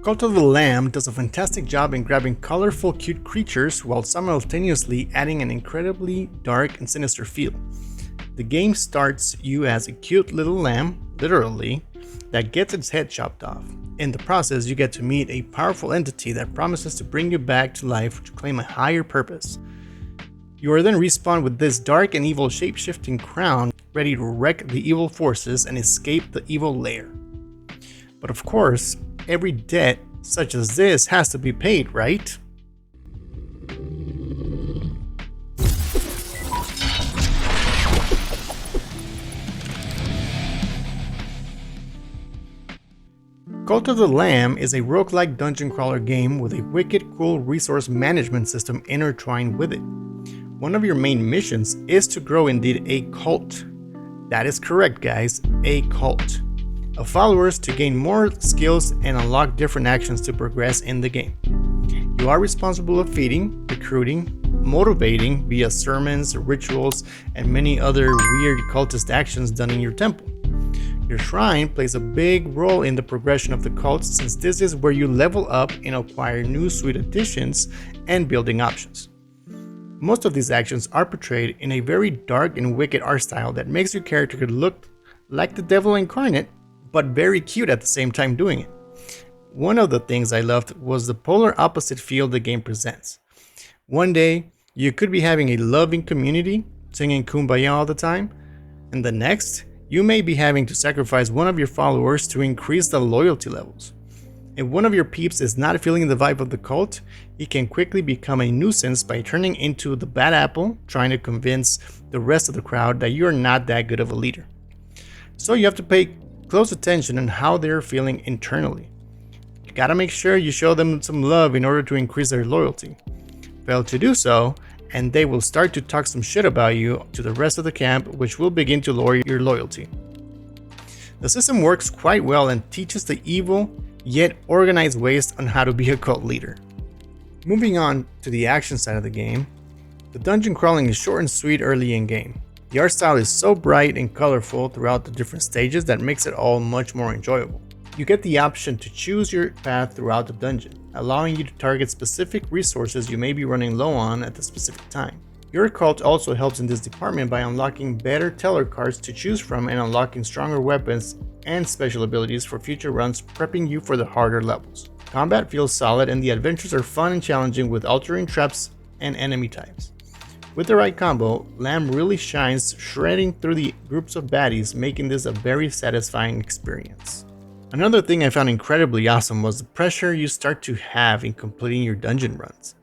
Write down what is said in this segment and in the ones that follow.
Cult of the Lamb does a fantastic job in grabbing colorful, cute creatures while simultaneously adding an incredibly dark and sinister feel. The game starts you as a cute little lamb, literally, that gets its head chopped off. In the process, you get to meet a powerful entity that promises to bring you back to life to claim a higher purpose. You are then respawned with this dark and evil shape-shifting crown, ready to wreck the evil forces and escape the evil lair. But of course, every debt such as this has to be paid, right? Cult of the Lamb is a roguelike dungeon crawler game with a wicked cool resource management system intertwined with it. One of your main missions is to grow indeed a cult. That is correct, guys, a cult of followers to gain more skills and unlock different actions to progress in the game. You are responsible of feeding, recruiting, motivating via sermons, rituals, and many other weird cultist actions done in your temple. Your shrine plays a big role in the progression of the cult, since this is where you level up and acquire new sweet additions and building options. Most of these actions are portrayed in a very dark and wicked art style that makes your character look like the devil incarnate, but very cute at the same time doing it. One of the things I loved was the polar opposite feel the game presents. One day, you could be having a loving community, singing Kumbaya all the time, and the next, you may be having to sacrifice one of your followers to increase the loyalty levels. If one of your peeps is not feeling the vibe of the cult, he can quickly become a nuisance by turning into the bad apple, trying to convince the rest of the crowd that you're not that good of a leader. So you have to pay close attention on how they're feeling internally. You gotta make sure you show them some love in order to increase their loyalty. Fail to do so, and they will start to talk some shit about you to the rest of the camp, which will begin to lower your loyalty. The system works quite well and teaches the evil yet organized ways on how to be a cult leader. Moving on to the action side of the game, the dungeon crawling is short and sweet early in game. The art style is so bright and colorful throughout the different stages that makes it all much more enjoyable. You get the option to choose your path throughout the dungeon, allowing you to target specific resources you may be running low on at the specific time. Your cult also helps in this department by unlocking better teller cards to choose from and unlocking stronger weapons and special abilities for future runs, prepping you for the harder levels. Combat feels solid and the adventures are fun and challenging with altering traps and enemy types. With the right combo, Lamb really shines, shredding through the groups of baddies, making this a very satisfying experience. Another thing I found incredibly awesome was the pressure you start to have in completing your dungeon runs.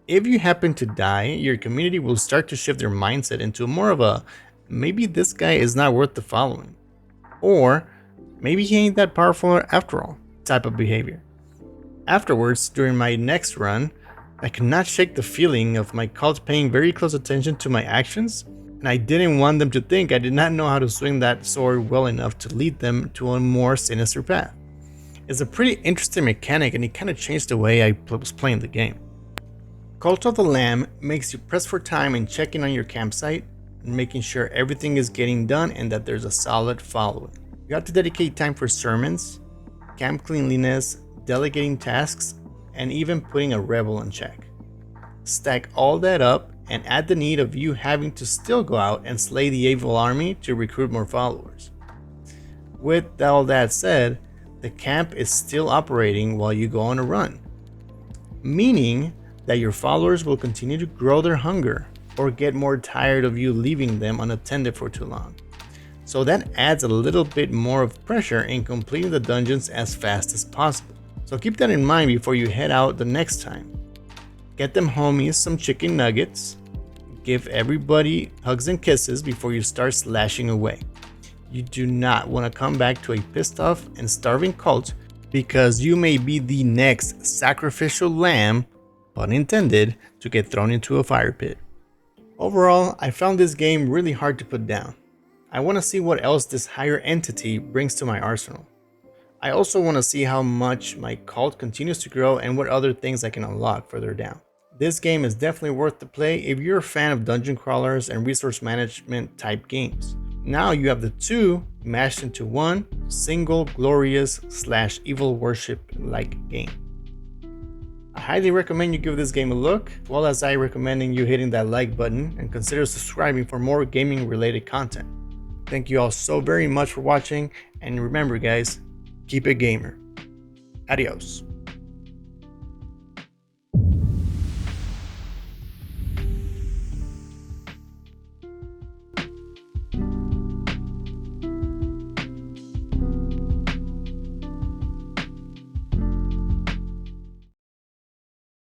If you happen to die, your community will start to shift their mindset into more of a maybe this guy is not worth the following, or maybe he ain't that powerful after all type of behavior. Afterwards, during my next run, I could not shake the feeling of my cult paying very close attention to my actions, and I didn't want them to think I did not know how to swing that sword well enough to lead them to a more sinister path. It's a pretty interesting mechanic and it kind of changed the way I was playing the game. Cult of the Lamb makes you press for time in checking on your campsite and making sure everything is getting done and that there's a solid following. You have to dedicate time for sermons, camp cleanliness, delegating tasks, and even putting a rebel in check. Stack all that up and add the need of you having to still go out and slay the evil army to recruit more followers. With all that said, the camp is still operating while you go on a run, meaning that your followers will continue to grow their hunger or get more tired of you leaving them unattended for too long. So that adds a little bit more of pressure in completing the dungeons as fast as possible. So keep that in mind before you head out the next time. Get them homies some chicken nuggets. Give everybody hugs and kisses before you start slashing away. You do not want to come back to a pissed off and starving cult because you may be the next sacrificial lamb, pun intended, to get thrown into a fire pit. Overall, I found this game really hard to put down. I want to see what else this higher entity brings to my arsenal. I also want to see how much my cult continues to grow and what other things I can unlock further down. This game is definitely worth the play if you're a fan of dungeon crawlers and resource management type games. Now you have the two mashed into one single glorious / evil worship like game. I highly recommend you give this game a look, as well as I recommending you hitting that like button and consider subscribing for more gaming related content. Thank you all so very much for watching, and remember guys, keep it gamer. Adios.